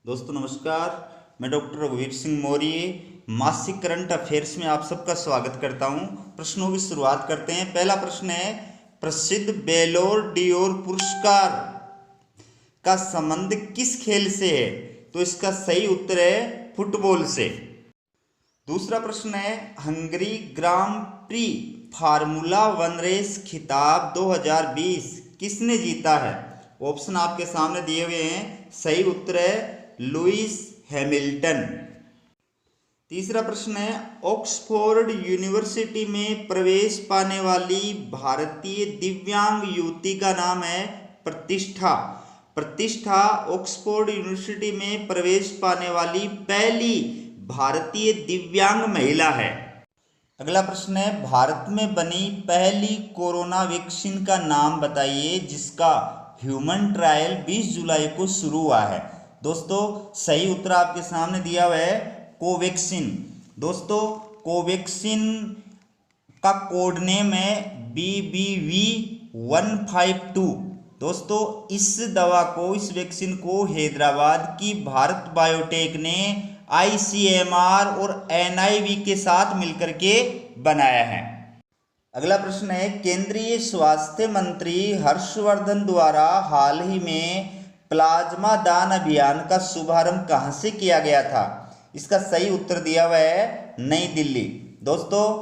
दोस्तों नमस्कार, मैं डॉक्टर रघुवीर सिंह मौर्य मासिक करंट अफेयर्स में आप सबका स्वागत करता हूं। प्रश्नों की शुरुआत करते हैं। पहला प्रश्न है, प्रसिद्ध बेलोर डियोर पुरस्कार का संबंध किस खेल से है? तो इसका सही उत्तर है फुटबॉल से। दूसरा प्रश्न है, हंगरी ग्रां प्री फार्मूला 1 रेस खिताब 2020 किसने जीता है? ऑप्शन आपके सामने दिए हुए हैं। सही उत्तर है लुइस हैमिल्टन। तीसरा प्रश्न है, ऑक्सफोर्ड यूनिवर्सिटी में प्रवेश पाने वाली भारतीय दिव्यांग युवती का नाम है प्रतिष्ठा। प्रतिष्ठा ऑक्सफोर्ड यूनिवर्सिटी में प्रवेश पाने वाली पहली भारतीय दिव्यांग महिला है। अगला प्रश्न है, भारत में बनी पहली कोरोना वैक्सीन का नाम बताइए जिसका ह्यूमन ट्रायल 20 जुलाई को शुरू हुआ है। दोस्तों सही उत्तर आपके सामने दिया हुआ है कोवैक्सीन। दोस्तों कोवैक्सीन का कोड नेम है BBV152। दोस्तों इस दवा को, इस वैक्सीन को हैदराबाद की भारत बायोटेक ने ICMR और NIV के साथ मिलकर के बनाया है। अगला प्रश्न है, केंद्रीय स्वास्थ्य मंत्री हर्षवर्धन द्वारा हाल ही में प्लाज्मा दान अभियान का शुभारंभ कहां से किया गया था? इसका सही उत्तर दिया हुआ है नई दिल्ली। दोस्तों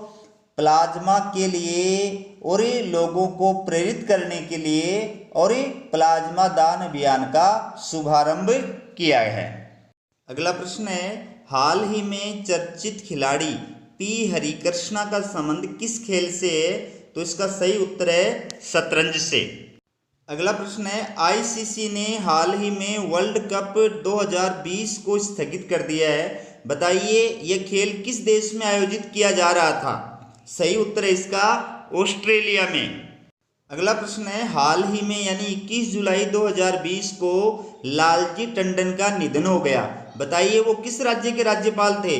प्लाज्मा के लिए और लोगों को प्रेरित करने के लिए और प्लाज्मा दान अभियान का शुभारंभ किया है। अगला प्रश्न है, हाल ही में चर्चित खिलाड़ी P हरिकृष्णा का संबंध किस खेल से है? तो इसका सही उत्तर है शतरंज से। अगला प्रश्न है, ICC ने हाल ही में वर्ल्ड कप 2020 को स्थगित कर दिया है। बताइए यह खेल किस देश में आयोजित किया जा रहा था? सही उत्तर है इसका ऑस्ट्रेलिया में। अगला प्रश्न है, हाल ही में यानी 21 जुलाई 2020 को लालजी टंडन का निधन हो गया। बताइए वो किस राज्य के राज्यपाल थे?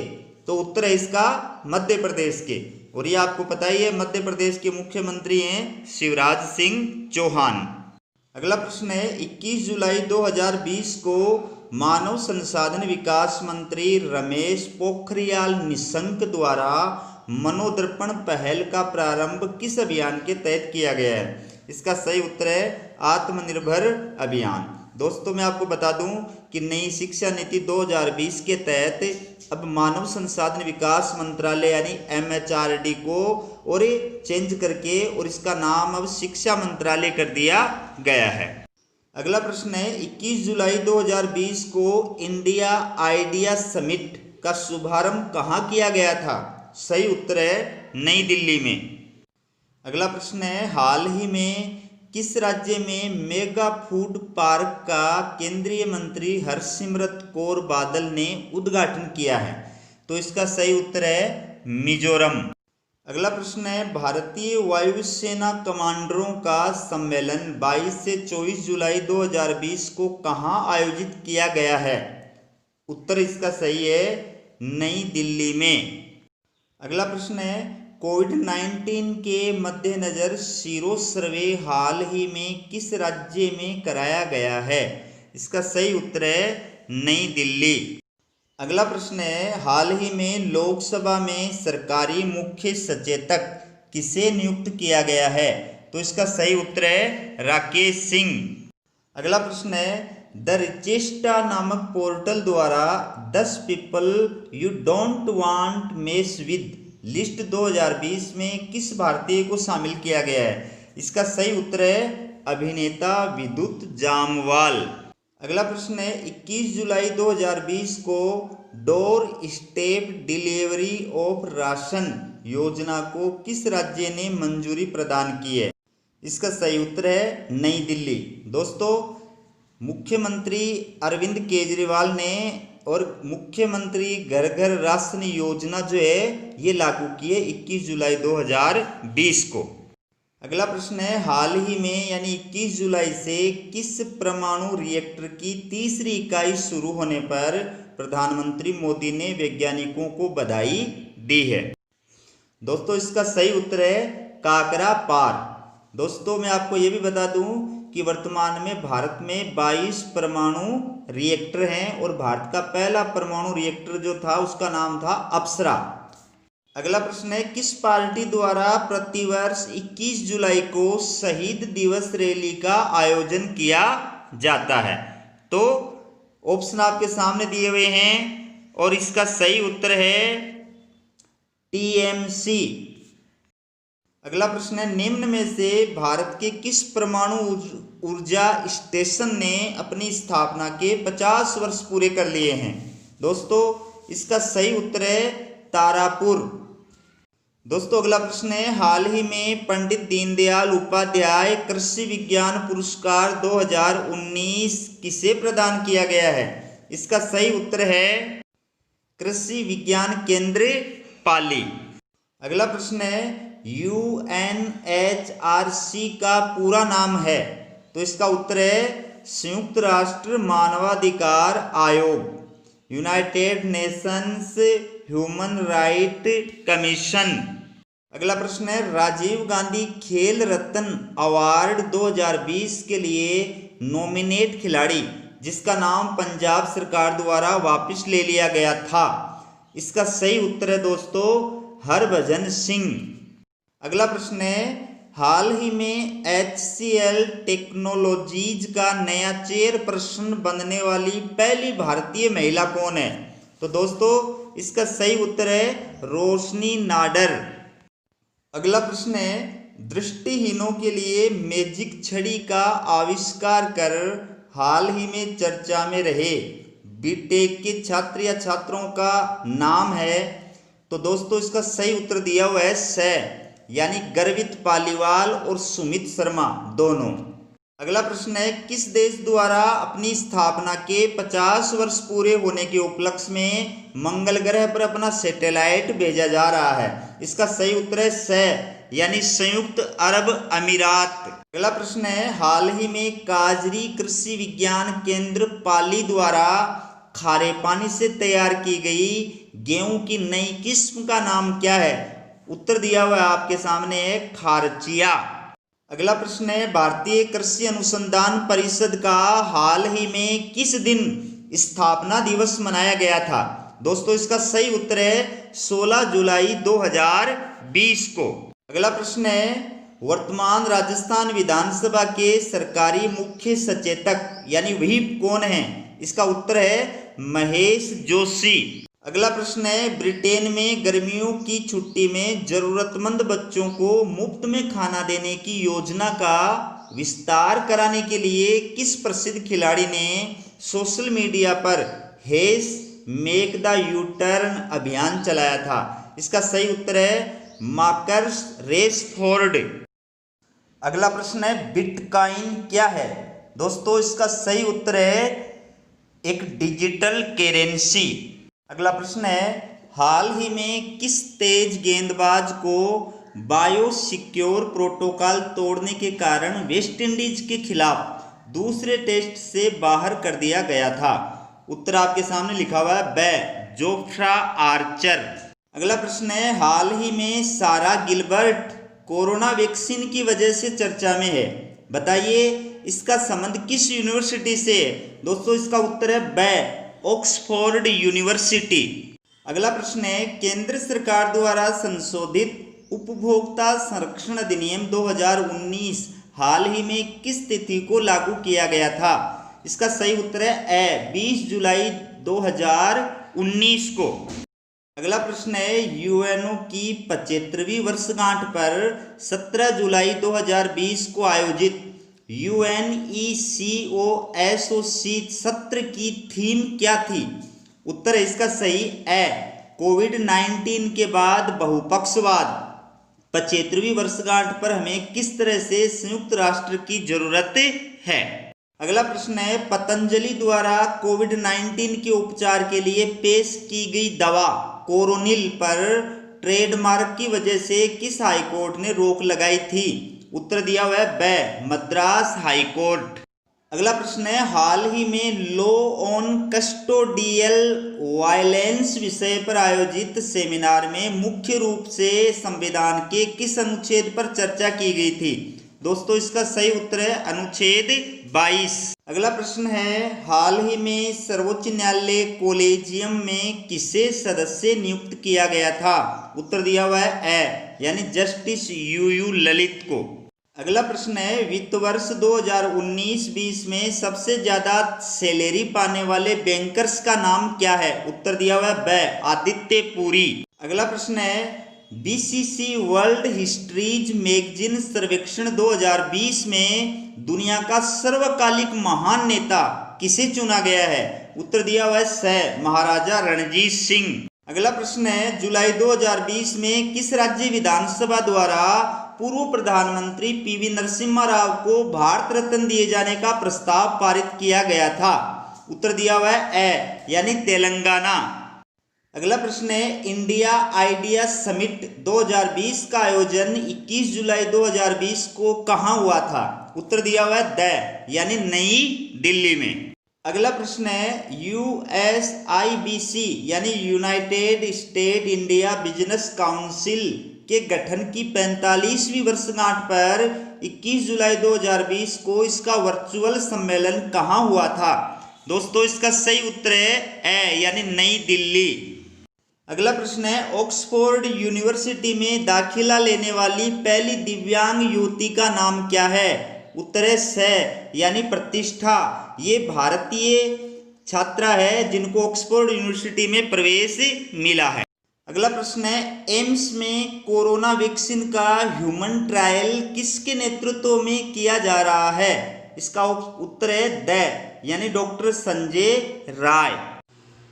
तो उत्तर है इसका मध्य प्रदेश के। और ये आपको पता ही है मध्य प्रदेश के मुख्यमंत्री हैं शिवराज सिंह चौहान। अगला प्रश्न है, 21 जुलाई 2020 को मानव संसाधन विकास मंत्री रमेश पोखरियाल निशंक द्वारा मनोदर्पण पहल का प्रारंभ किस अभियान के तहत किया गया है? इसका सही उत्तर है आत्मनिर्भर अभियान। दोस्तों मैं आपको बता दूं कि नई शिक्षा नीति 2020 के तहत अब मानव संसाधन विकास मंत्रालय यानी MHRD को और चेंज करके और इसका नाम अब शिक्षा मंत्रालय कर दिया गया है। अगला प्रश्न है, 21 जुलाई 2020 को इंडिया आइडिया समिट का शुभारंभ कहाँ किया गया था? सही उत्तर है नई दिल्ली में। अगला प्रश्न है, हाल ही में किस राज्य में मेगा फूड पार्क का केंद्रीय मंत्री हरसिमरत कौर बादल ने उद्घाटन किया है? तो इसका सही उत्तर है मिजोरम। अगला प्रश्न है, भारतीय वायुसेना कमांडरों का सम्मेलन 22 से 24 जुलाई 2020 को कहां आयोजित किया गया है? उत्तर इसका सही है नई दिल्ली में। अगला प्रश्न है, कोविड-19 के मद्देनजर सीरो सर्वे हाल ही में किस राज्य में कराया गया है? इसका सही उत्तर है नई दिल्ली। अगला प्रश्न है, हाल ही में लोकसभा में सरकारी मुख्य सचेतक किसे नियुक्त किया गया है? तो इसका सही उत्तर है राकेश सिंह। अगला प्रश्न है, द रिचेस्टा नामक पोर्टल द्वारा 10 people you don't want mess with list 2020 में किस भारतीय को शामिल किया गया है? इसका सही उत्तर है अभिनेता विद्युत जामवाल। अगला प्रश्न है, 21 जुलाई 2020 को door step delivery of ration योजना को किस राज्य ने मंजूरी प्रदान की है? इसका सही उत्तर है नई दिल्ली। दोस्तों मुख्यमंत्री अरविंद केजरीवाल ने और मुख्यमंत्री घर घर राशन योजना जो है ये लागू की है 21 जुलाई 2020 को। अगला प्रश्न है, हाल ही में यानी 21 जुलाई से किस परमाणु रिएक्टर की तीसरी इकाई शुरू होने पर प्रधानमंत्री मोदी ने वैज्ञानिकों को बधाई दी है? दोस्तों इसका सही उत्तर है काकरा पार। दोस्तों मैं आपको ये भी बता दूं कि वर्तमान में भारत में 22 परमाणु रिएक्टर हैं और भारत का पहला परमाणु रिएक्टर जो था उसका नाम था अप्सरा। अगला प्रश्न है, किस पार्टी द्वारा प्रतिवर्ष 21 जुलाई को शहीद दिवस रैली का आयोजन किया जाता है? तो ऑप्शन आपके सामने दिए हुए हैं और इसका सही उत्तर है टीएमसी। अगला प्रश्न है, निम्न में से भारत के किस परमाणु ऊर्जा स्टेशन ने अपनी स्थापना के 50 वर्ष पूरे कर लिए हैं? दोस्तों इसका सही उत्तर है तारापुर। दोस्तों अगला प्रश्न है, हाल ही में पंडित दीनदयाल उपाध्याय कृषि विज्ञान पुरस्कार 2019 किसे प्रदान किया गया है? इसका सही उत्तर है कृषि विज्ञान केंद्र पाली। अगला प्रश्न है, UNHRC का पूरा नाम है? तो इसका उत्तर है संयुक्त राष्ट्र मानवाधिकार आयोग, United Nations human right commission. अगला प्रश्न है, राजीव गांधी खेल रत्न अवार्ड 2020 के लिए नॉमिनेट खिलाड़ी जिसका नाम पंजाब सरकार द्वारा वापस ले लिया गया था, इसका सही उत्तर है दोस्तों हरभजन सिंह। अगला प्रश्न है, हाल ही में HCL टेक्नोलॉजीज का नया चेयरपर्सन बनने वाली पहली भारतीय महिला कौन है? तो दोस्तों इसका सही उत्तर है रोशनी नाडर। अगला प्रश्न है, दृष्टिहीनों के लिए मैजिक छड़ी का आविष्कार कर हाल ही में चर्चा में रहे बीटेक के छात्र या छात्रों का नाम है? तो दोस्तों इसका सही उत्तर दिया हुआ है यानी गर्वित पालीवाल और सुमित शर्मा दोनों। अगला प्रश्न है, किस देश द्वारा अपनी स्थापना के 50 वर्ष पूरे होने के उपलक्ष्य में मंगल ग्रह पर अपना सैटेलाइट भेजा जा रहा है? इसका सही उत्तर है यानी संयुक्त अरब अमीरात। अगला प्रश्न है, हाल ही में काजरी कृषि विज्ञान केंद्र पाली द्वारा खारे पानी से तैयार की गई गेहूं की नई किस्म का नाम क्या है? उत्तर दिया हुआ है आपके सामने है खारचिया। अगला प्रश्न है, भारतीय कृषि अनुसंधान परिषद का हाल ही में किस दिन स्थापना दिवस मनाया गया था? दोस्तों इसका सही उत्तर है 16 जुलाई 2020 को। अगला प्रश्न है, वर्तमान राजस्थान विधानसभा के सरकारी मुख्य सचेतक यानी व्हीप कौन है? इसका उत्तर है महेश जोशी। अगला प्रश्न है, ब्रिटेन में गर्मियों की छुट्टी में जरूरतमंद बच्चों को मुफ्त में खाना देने की योजना का विस्तार कराने के लिए किस प्रसिद्ध खिलाड़ी ने सोशल मीडिया पर मेक द यू टर्न अभियान चलाया था? इसका सही उत्तर है मार्कस रेशफोर्ड। अगला प्रश्न है, बिटकॉइन क्या है? दोस्तों इसका सही उत्तर है एक डिजिटल करेंसी। अगला प्रश्न है, हाल ही में किस तेज गेंदबाज को बायोसिक्योर प्रोटोकॉल तोड़ने के कारण वेस्टइंडीज के खिलाफ दूसरे टेस्ट से बाहर कर दिया गया था? उत्तर आपके सामने लिखा हुआ है जोफ्रा आर्चर। अगला प्रश्न है, हाल ही में सारा गिलबर्ट कोरोना वैक्सीन की वजह से चर्चा में है, बताइए इसका संबंध किस यूनिवर्सिटी से है? दोस्तों इसका उत्तर है ऑक्सफोर्ड यूनिवर्सिटी। अगला प्रश्न है, केंद्र सरकार द्वारा संशोधित उपभोक्ता संरक्षण अधिनियम 2019 हाल ही में किस तिथि को लागू किया गया था? इसका सही उत्तर है 20 जुलाई 2019 को। अगला प्रश्न है, यूएनओ की 75वीं वर्षगांठ पर 17 जुलाई 2020 को आयोजित UNECOSOC सत्र की थीम क्या थी? उत्तर है इसका सही कोविड-19 के बाद बहुपक्षवाद। 75वीं वर्षगांठ पर हमें किस तरह से संयुक्त राष्ट्र की जरूरत है? अगला प्रश्न है, पतंजलि द्वारा कोविड-19 के उपचार के लिए पेश की गई दवा कोरोनिल पर ट्रेडमार्क की वजह से किस हाईकोर्ट ने रोक लगाई थी? उत्तर दिया हुआ है मद्रास हाईकोर्ट। अगला प्रश्न है, हाल ही में लॉ ऑन कस्टोडियल वायलेंस विषय पर आयोजित सेमिनार में मुख्य रूप से संविधान के किस अनुच्छेद पर चर्चा की गई थी? दोस्तों इसका सही उत्तर है अनुच्छेद 22। अगला प्रश्न है, हाल ही में सर्वोच्च न्यायालय कोलेजियम में किसे सदस्य नियुक्त किया गया था? उत्तर दिया हुआ है ए यानी जस्टिस यू ललित को। अगला प्रश्न है, वित्त वर्ष 2019-20 में सबसे ज्यादा सैलरी पाने वाले बैंकर्स का नाम क्या है? उत्तर दिया हुआ है बे आदित्य पुरी। अगला प्रश्न है, बीसीसी वर्ल्ड हिस्ट्रीज मैगजीन सर्वेक्षण 2020 में दुनिया का सर्वकालिक महान नेता किसे चुना गया है? उत्तर दिया हुआ है महाराजा रणजीत सिंह। अगला प्रश्न है, जुलाई 2020 में किस राज्य विधानसभा द्वारा पूर्व प्रधानमंत्री पीवी नरसिम्हा राव को भारत रत्न दिए जाने का प्रस्ताव पारित किया गया था? उत्तर दिया हुआ है ए यानी तेलंगाना। अगला प्रश्न है, इंडिया आइडिया समिट 2020 का आयोजन 21 जुलाई 2020 को कहाँ हुआ था? उत्तर दिया हुआ है द यानी नई दिल्ली में। अगला प्रश्न है, USIBC यानी United state India business council के गठन की 45वीं वर्षगांठ पर 21 जुलाई 2020 को इसका वर्चुअल सम्मेलन कहाँ हुआ था? दोस्तों इसका सही उत्तर है ए यानी नई दिल्ली। अगला प्रश्न है, ऑक्सफोर्ड यूनिवर्सिटी में दाखिला लेने वाली पहली दिव्यांग युवती का नाम क्या है? उत्तर है स यानी प्रतिष्ठा। ये भारतीय छात्रा है जिनको ऑक्सफोर्ड यूनिवर्सिटी में प्रवेश मिला है। अगला प्रश्न है, एम्स में कोरोना वैक्सीन का ह्यूमन ट्रायल किसके नेतृत्व में किया जा रहा है? इसका उत्तर है द यानी डॉक्टर संजय राय।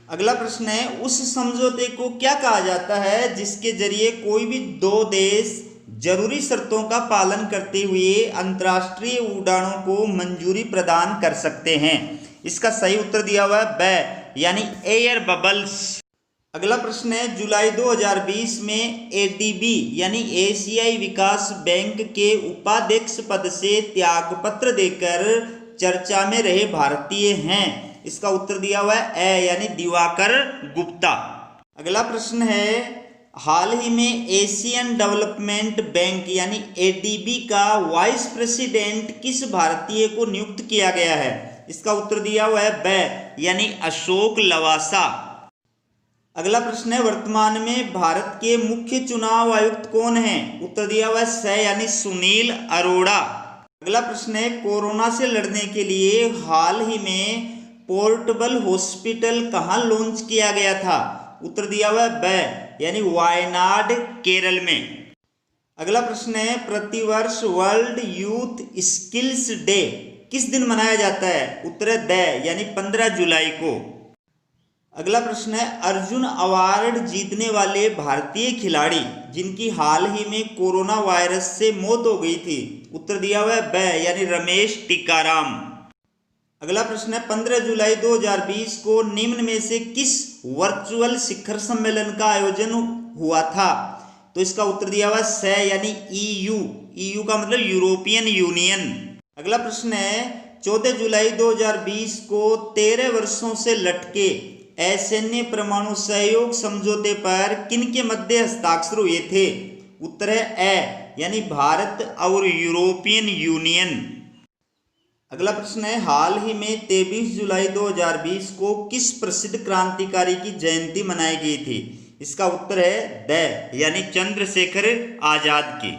अगला प्रश्न है, उस समझौते को क्या कहा जाता है जिसके जरिए कोई भी दो देश जरूरी शर्तों का पालन करते हुए अंतर्राष्ट्रीय उड़ानों को मंजूरी प्रदान कर सकते हैं? इसका सही उत्तर दिया हुआ है ब यानी एयर बबल्स। अगला प्रश्न है, जुलाई 2020 में एडीबी यानी एशियाई विकास बैंक के उपाध्यक्ष पद से त्यागपत्र देकर चर्चा में रहे भारतीय हैं? इसका उत्तर दिया हुआ है ए यानी दिवाकर गुप्ता। अगला प्रश्न है, हाल ही में एशियन डेवलपमेंट बैंक यानी एडीबी का वाइस प्रेसिडेंट किस भारतीय को नियुक्त किया गया है? इसका उत्तर दिया हुआ है ब यानी अशोक लवासा। अगला प्रश्न है, वर्तमान में भारत के मुख्य चुनाव आयुक्त कौन हैं? उत्तर दिया हुआ है स यानी सुनील अरोड़ा। अगला प्रश्न है, कोरोना से लड़ने के लिए हाल ही में पोर्टेबल हॉस्पिटल कहाँ लॉन्च किया गया था? उत्तर दिया हुआ है ब यानी वायनाड केरल में। अगला प्रश्न है, प्रतिवर्ष वर्ल्ड यूथ स्किल्स डे किस दिन मनाया जाता है? उत्तर है द यानी 15 जुलाई को। अगला प्रश्न है, अर्जुन अवार्ड जीतने वाले भारतीय खिलाड़ी जिनकी हाल ही में कोरोना वायरस से मौत हो गई थी? उत्तर दिया हुआ है ब यानी रमेश टिकाराम। अगला प्रश्न है, 15 जुलाई 2020 को निम्न में से किस वर्चुअल शिखर सम्मेलन का आयोजन हुआ था? तो इसका उत्तर दिया हुआ स यानी ईयू का मतलब यूरोपियन यूनियन। अगला प्रश्न है, 14 जुलाई 2020 को 13 वर्षों से लटके असैन्य परमाणु सहयोग समझौते पर किन के मध्य हस्ताक्षर हुए थे? उत्तर है ए यानी भारत और यूरोपियन यूनियन। अगला प्रश्न है, हाल ही में 23 जुलाई 2020 को किस प्रसिद्ध क्रांतिकारी की जयंती मनाई गई थी? इसका उत्तर है द यानी चंद्रशेखर आजाद की।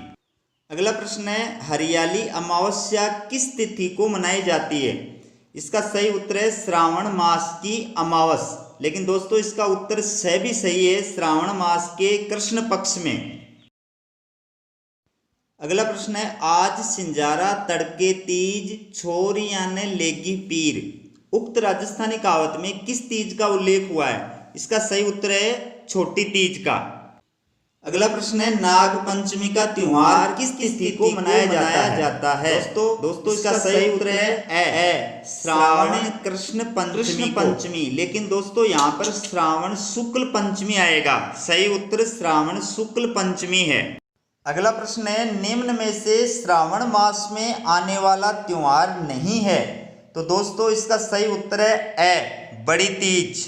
अगला प्रश्न है, हरियाली अमावस्या किस तिथि को मनाई जाती है? इसका सही उत्तर है श्रावण मास की अमावस। लेकिन दोस्तों इसका उत्तर स भी सही है, श्रावण मास के कृष्ण पक्ष में। अगला प्रश्न है, आज सिंजारा तड़के तीज छोरियाने लेगी पीर उक्त राजस्थानी कहावत में किस तीज का उल्लेख हुआ है? इसका सही उत्तर है छोटी तीज का। अगला प्रश्न है, नाग पंचमी का त्योहार किस तिथि को मनाया जाता है? दोस्तों इसका सही उत्तर है श्रावण कृष्ण पंचमी। लेकिन दोस्तों यहाँ पर श्रावण शुक्ल पंचमी आएगा। सही उत्तर श्रावण शुक्ल पंचमी है। अगला प्रश्न है, निम्न में से श्रावण मास में आने वाला त्योहार नहीं है? तो दोस्तों इसका सही उत्तर है ए बड़ी तीज।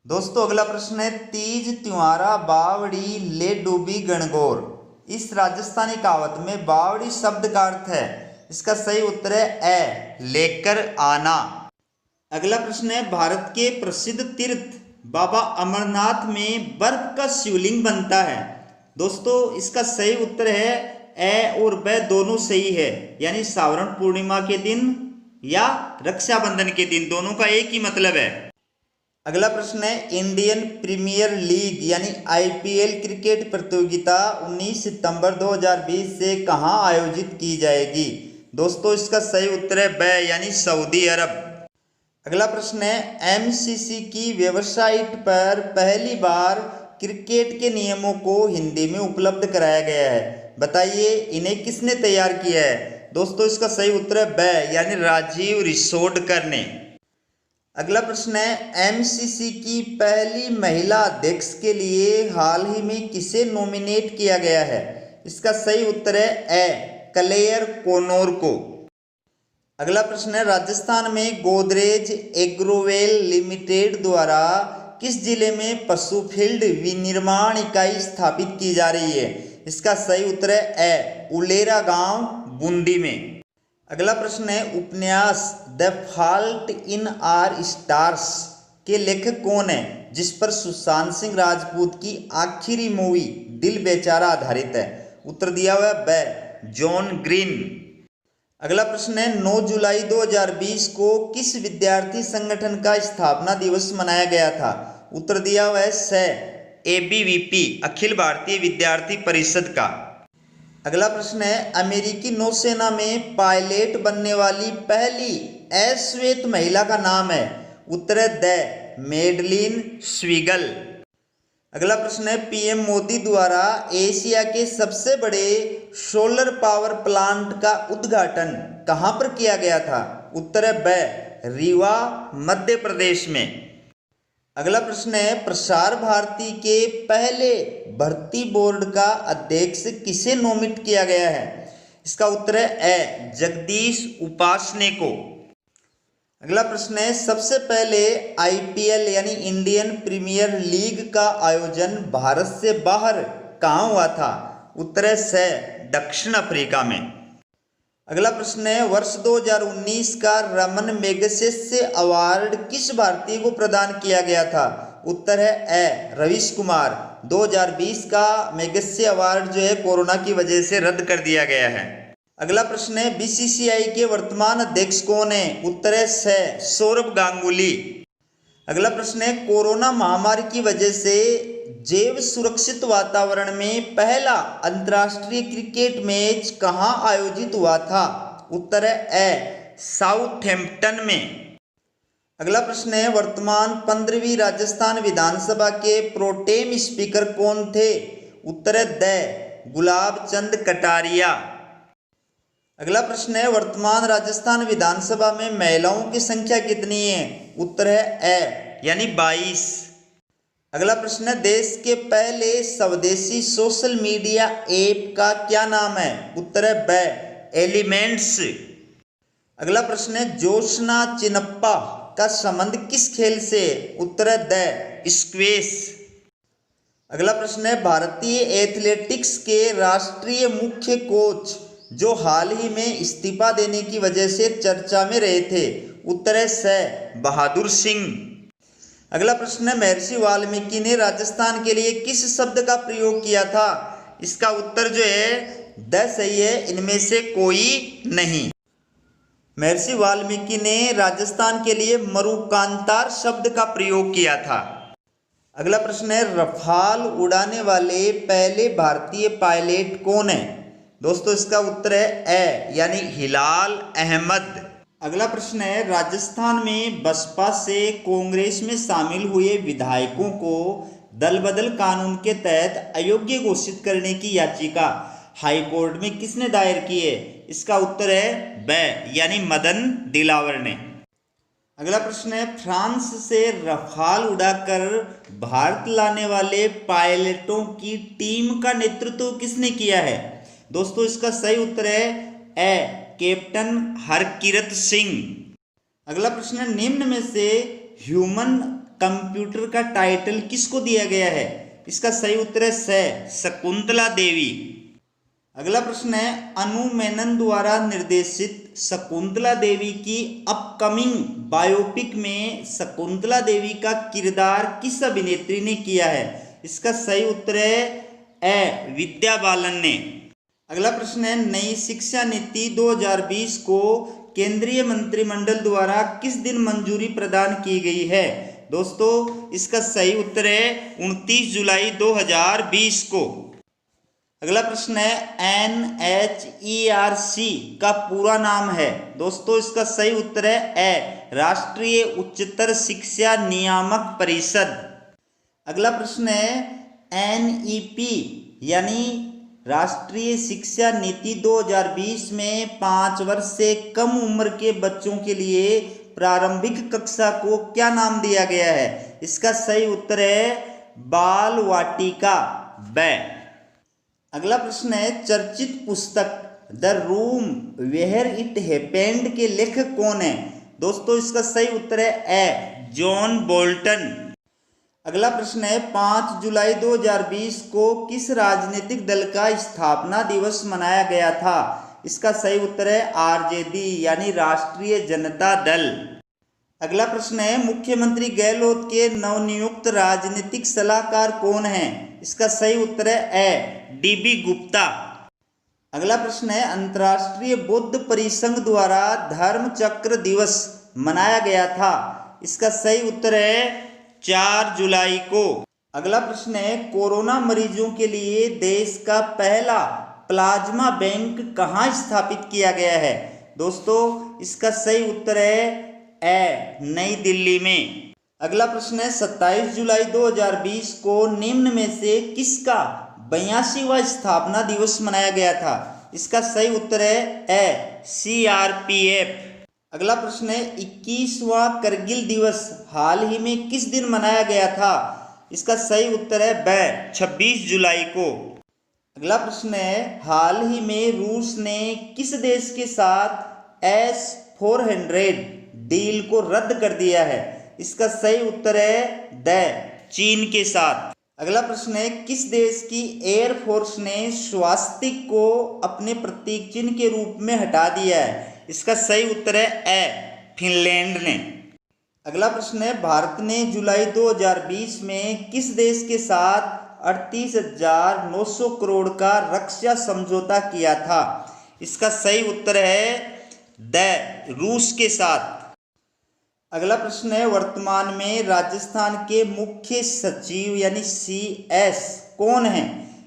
दोस्तों अगला प्रश्न है, तीज त्योहारा बावड़ी ले डूबी गणगौर इस राजस्थानी कहावत में बावड़ी शब्द का अर्थ है? इसका सही उत्तर है ए, लेकर आना। अगला प्रश्न है, भारत के प्रसिद्ध तीर्थ बाबा अमरनाथ में बर्फ का शिवलिंग बनता है। दोस्तों इसका सही उत्तर है ए और ब दोनों सही है, यानी सावरण पूर्णिमा के दिन या रक्षाबंधन के दिन, दोनों का एक ही मतलब है। अगला प्रश्न है, इंडियन प्रीमियर लीग यानी आईपीएल क्रिकेट प्रतियोगिता 19 सितंबर 2020 से कहां आयोजित की जाएगी? दोस्तों इसका सही उत्तर है ब, यानी सऊदी अरब। अगला प्रश्न है, एमसीसी की वेबसाइट पर पहली बार क्रिकेट के नियमों को हिंदी में उपलब्ध कराया गया है। बताइए इन्हें किसने तैयार किया है? दोस्तों इसका सही उत्तर है ब, यानी राजीव रिसोडकर ने। अगला प्रश्न है, एमसीसी की पहली महिला अध्यक्ष के लिए हाल ही में किसे नॉमिनेट किया गया है? इसका सही उत्तर है ए, क्लेयर कोनोर को। अगला प्रश्न है, राजस्थान में गोदरेज एग्रोवेल लिमिटेड द्वारा किस जिले में पशु फील्ड विनिर्माण इकाई स्थापित की जा रही है? इसका सही उत्तर है ए, उलेरा गांव बूंदी में। अगला प्रश्न है, उपन्यास the fault in our stars के लेखक कौन है, जिस पर सुशांत सिंह राजपूत की आखिरी मूवी दिल बेचारा आधारित है? उत्तर दिया हुआ है ब, जॉन ग्रीन। अगला प्रश्न है, 9 जुलाई 2020 को किस विद्यार्थी संगठन का स्थापना दिवस मनाया गया था? उत्तर दिया हुआ है स, एबीवीपी अखिल भारतीय विद्यार्थी परिषद का। अगला प्रश्न है, अमेरिकी नौसेना में पायलट बनने वाली पहली अश्वेत महिला का नाम है? उत्तर है द, मेडलिन स्वीगल। अगला प्रश्न है, पीएम मोदी द्वारा एशिया के सबसे बड़े सोलर पावर प्लांट का उद्घाटन कहां पर किया गया था? उत्तर है ब, रीवा मध्य प्रदेश में। अगला प्रश्न है, प्रसार भारती के पहले भर्ती बोर्ड का अध्यक्ष किसे नोमिनेट किया गया है? इसका उत्तर है ए, जगदीश उपासने को। अगला प्रश्न है, सबसे पहले आईपीएल यानी इंडियन प्रीमियर लीग का आयोजन भारत से बाहर कहां हुआ था? उत्तर है स, दक्षिण अफ्रीका में। अगला प्रश्न है, वर्ष 2019 का रमन मैगसेसे अवार्ड किस भारतीय को प्रदान किया गया था? उत्तर है ए, रवीश कुमार। 2020 का मैगसेसे अवार्ड जो है कोरोना की वजह से रद्द कर दिया गया है। अगला प्रश्न है, बीसीसीआई के वर्तमान अध्यक्ष कौन है? उत्तर है स, सौरभ गांगुली। अगला प्रश्न है, कोरोना महामारी की वजह से जैव सुरक्षित वातावरण में पहला अंतर्राष्ट्रीय क्रिकेट मैच कहां आयोजित हुआ था? उत्तर है ए, साउथहैम्पटन में। अगला प्रश्न है, वर्तमान 15वीं राजस्थान विधानसभा के प्रोटेम स्पीकर कौन थे? उत्तर है द, गुलाब चंद कटारिया। अगला प्रश्न है, वर्तमान राजस्थान विधानसभा में महिलाओं की संख्या कितनी है? उत्तर है ए, यानी 22। अगला प्रश्न है, देश के पहले स्वदेशी सोशल मीडिया ऐप का क्या नाम है? उत्तर है ब, एलिमेंट्स। अगला प्रश्न है, ज्योत्सना चिनप्पा का संबंध किस खेल से? उत्तर है द, स्क्वैश। अगला प्रश्न है, भारतीय एथलेटिक्स के राष्ट्रीय मुख्य कोच जो हाल ही में इस्तीफा देने की वजह से चर्चा में रहे थे? उत्तर है स, बहादुर सिंह। अगला प्रश्न है, महर्षि वाल्मीकि ने राजस्थान के लिए किस शब्द का प्रयोग किया था? इसका उत्तर जो है द सही है, इनमें से कोई नहीं। महर्षि वाल्मीकि ने राजस्थान के लिए मरुकांतार शब्द का प्रयोग किया था। अगला प्रश्न है, रफाल उड़ाने वाले पहले भारतीय पायलट कौन है? दोस्तों इसका उत्तर है ए, यानी हिलाल अहमद। अगला प्रश्न है, राजस्थान में बसपा से कांग्रेस में शामिल हुए विधायकों को दल बदल कानून के तहत अयोग्य घोषित करने की याचिका हाई कोर्ट में किसने दायर की है? इसका उत्तर है ब, यानी मदन दिलावर ने। अगला प्रश्न है, फ्रांस से रफाल उड़ाकर भारत लाने वाले पायलटों की टीम का नेतृत्व किसने किया है? दोस्तों इसका सही उत्तर है ए, कैप्टन हरकिरत सिंह। अगला प्रश्न है, निम्न में से ह्यूमन कंप्यूटर का टाइटल किसको दिया गया है? इसका सही उत्तर है स, शकुंतला देवी। अगला प्रश्न है, अनु मेनन द्वारा निर्देशित शकुंतला देवी की अपकमिंग बायोपिक में शकुंतला देवी का किरदार किस अभिनेत्री ने किया है? इसका सही उत्तर है ए विद्या बालन ने। अगला प्रश्न है, नई शिक्षा नीति 2020 को केंद्रीय मंत्रिमंडल द्वारा किस दिन मंजूरी प्रदान की गई है? दोस्तों इसका सही उत्तर है 29 जुलाई 2020 को। अगला प्रश्न है, NHERC का पूरा नाम है? दोस्तों इसका सही उत्तर है ए राष्ट्रीय उच्चतर शिक्षा नियामक परिषद। अगला प्रश्न है, NEP यानी राष्ट्रीय शिक्षा नीति 2020 में 5 वर्ष से कम उम्र के बच्चों के लिए प्रारंभिक कक्षा को क्या नाम दिया गया है? इसका सही उत्तर है बाल वाटिका ब। अगला प्रश्न है, चर्चित पुस्तक the room where it happened के लेखक कौन है? दोस्तों इसका सही उत्तर है ए जॉन बोल्टन। अगला प्रश्न है, 5 जुलाई 2020 को किस राजनीतिक दल का स्थापना दिवस मनाया गया था? इसका सही उत्तर है RJD यानी राष्ट्रीय जनता दल। अगला प्रश्न है, मुख्यमंत्री गहलोत के नवनियुक्त राजनीतिक सलाहकार कौन है? इसका सही उत्तर है ए DB गुप्ता। अगला प्रश्न है, अंतर्राष्ट्रीय बौद्ध परिसंघ द्वारा धर्म चक्र दिवस मनाया गया था? इसका सही उत्तर है 4 जुलाई को। अगला प्रश्न है, कोरोना मरीजों के लिए देश का पहला प्लाज्मा बैंक कहाँ स्थापित किया गया है? दोस्तों इसका सही उत्तर है ए नई दिल्ली में। अगला प्रश्न है, 27 जुलाई 2020 को निम्न में से किसका 82वां स्थापना दिवस मनाया गया था? इसका सही उत्तर है ए CRPF। अगला प्रश्न है, 21वां करगिल दिवस हाल ही में किस दिन मनाया गया था? इसका सही उत्तर है ब 26 जुलाई को। अगला प्रश्न है, हाल ही में रूस ने किस देश के साथ S-400 डील को रद्द कर दिया है? इसका सही उत्तर है द चीन के साथ। अगला प्रश्न है, किस देश की एयरफोर्स ने स्वास्तिक को अपने प्रतीक चिन्ह के रूप में हटा दिया है? इसका सही उत्तर है ए फिनलैंड ने। अगला प्रश्न है, भारत ने जुलाई 2020 में किस देश के साथ 38,900 करोड़ का रक्षा समझौता किया था? इसका सही उत्तर है द रूस के साथ। अगला प्रश्न है, वर्तमान में राजस्थान के मुख्य सचिव यानी CS कौन है?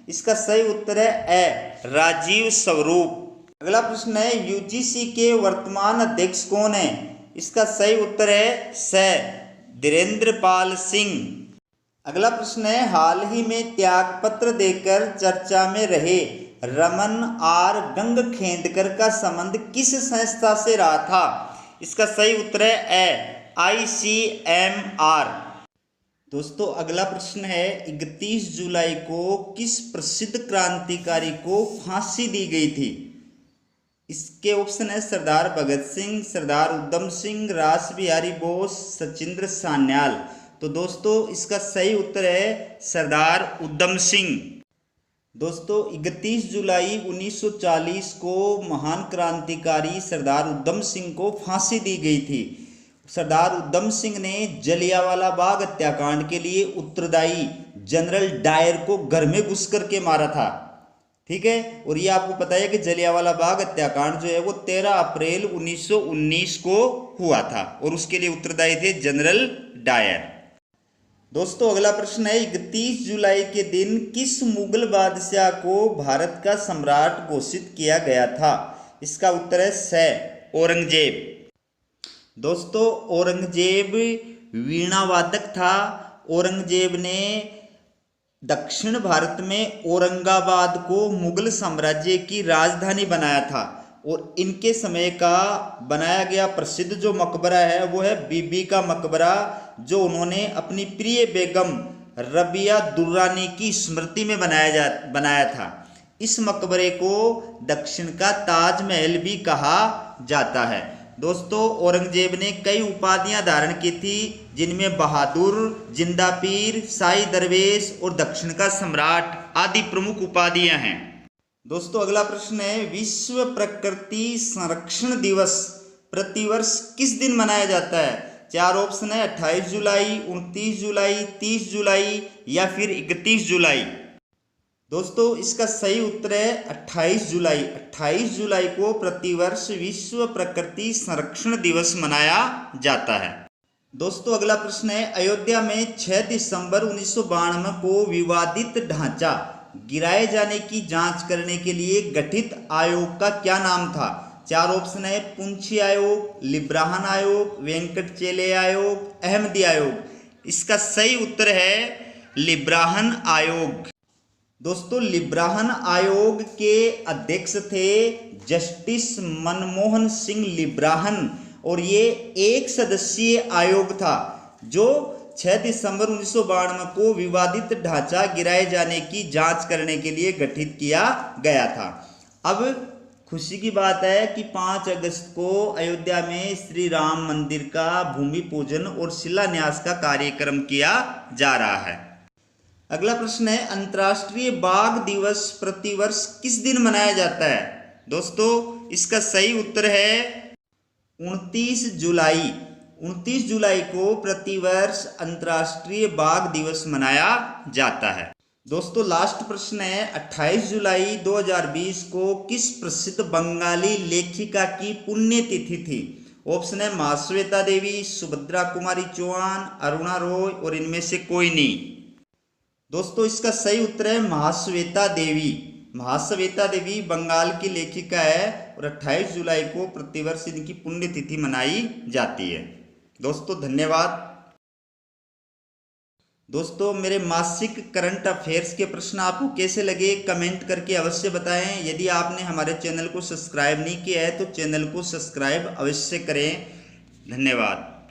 इसका सही उत्तर है ए राजीव स्वरूप। अगला प्रश्न है, UGC के वर्तमान अध्यक्ष कौन है? इसका सही उत्तर है स धीरेन्द्र पाल सिंह। अगला प्रश्न है, हाल ही में त्यागपत्र देकर चर्चा में रहे रमन R गंगखेडकर का संबंध किस संस्था से रहा था? इसका सही उत्तर है ए ICMR। दोस्तों अगला प्रश्न है, 31 जुलाई को किस प्रसिद्ध क्रांतिकारी को फांसी दी गई थी? इसके ऑप्शन है सरदार भगत सिंह, सरदार उधम सिंह, रास बिहारी बोस, सचिंद्र सान्याल। तो दोस्तों इसका सही उत्तर है सरदार उधम सिंह। दोस्तों 31 जुलाई 1940 को महान क्रांतिकारी सरदार उधम सिंह को फांसी दी गई थी। सरदार उधम सिंह ने जलियांवाला बाग हत्याकांड के लिए उत्तरदायी जनरल डायर को घर में घुस करके मारा था। ठीक है, और ये आपको पता है कि जलियांवाला बाग हत्याकांड जो है वो 13 अप्रैल 1919 को हुआ था और उसके लिए उत्तरदायी थे जनरल डायर। दोस्तों अगला प्रश्न है, 31 जुलाई के दिन किस मुगल बादशाह को भारत का सम्राट घोषित किया गया था? इसका उत्तर है स औरंगजेब। दोस्तों औरंगजेब वीणा वादक था। औरंगजेब ने दक्षिण भारत में औरंगाबाद को मुगल साम्राज्य की राजधानी बनाया था और इनके समय का बनाया गया प्रसिद्ध जो मकबरा है वो है बीबी का मकबरा, जो उन्होंने अपनी प्रिय बेगम रबिया दुर्रानी की स्मृति में बनाया था। इस मकबरे को दक्षिण का ताजमहल भी कहा जाता है। दोस्तों औरंगजेब ने कई उपाधियां धारण की थी, जिनमें बहादुर, जिंदा पीर, शाही दरवेश और दक्षिण का सम्राट आदि प्रमुख उपाधियां हैं। दोस्तों अगला प्रश्न है, विश्व प्रकृति संरक्षण दिवस प्रतिवर्ष किस दिन मनाया जाता है? चार ऑप्शन है, 28 जुलाई, 29 जुलाई, 30 जुलाई या फिर 31 जुलाई। दोस्तों इसका सही उत्तर है 28 जुलाई। 28 जुलाई को प्रतिवर्ष विश्व प्रकृति संरक्षण दिवस मनाया जाता है। दोस्तों अगला प्रश्न है, अयोध्या में 6 दिसंबर 1992 को विवादित ढांचा गिराए जाने की जांच करने के लिए गठित आयोग का क्या नाम था? चार ऑप्शन है, पुंछी आयोग, लिब्राहन आयोग, वेंकटचेले आयोग, अहमदी आयोग। इसका सही उत्तर है लिब्राहन आयोग। दोस्तों लिब्राहन आयोग के अध्यक्ष थे जस्टिस मनमोहन सिंह लिब्राहन और ये एक सदस्यीय आयोग था जो 6 दिसंबर 1992 को विवादित ढांचा गिराए जाने की जांच करने के लिए गठित किया गया था। अब खुशी की बात है कि 5 अगस्त को अयोध्या में श्री राम मंदिर का भूमि पूजन और शिलान्यास का कार्यक्रम किया जा रहा है। अगला प्रश्न है, अंतर्राष्ट्रीय बाघ दिवस प्रतिवर्ष किस दिन मनाया जाता है? दोस्तों इसका सही उत्तर है 29 जुलाई। 29 जुलाई को प्रतिवर्ष अंतर्राष्ट्रीय बाघ दिवस मनाया जाता है। दोस्तों लास्ट प्रश्न है, 28 जुलाई 2020 को किस प्रसिद्ध बंगाली लेखिका की पुण्यतिथि थी? ऑप्शन है, महाश्वेता देवी, सुभद्रा कुमारी चौहान, अरुणा रॉय और इनमें से कोई नहीं। दोस्तों इसका सही उत्तर है महाश्वेता देवी। महाश्वेता देवी बंगाल की लेखिका है और 28 जुलाई को प्रतिवर्ष इनकी पुण्यतिथि मनाई जाती है। दोस्तों धन्यवाद। दोस्तों मेरे मासिक करंट अफेयर्स के प्रश्न आपको कैसे लगे कमेंट करके अवश्य बताएं। यदि आपने हमारे चैनल को सब्सक्राइब नहीं किया है तो चैनल को सब्सक्राइब अवश्य करें। धन्यवाद।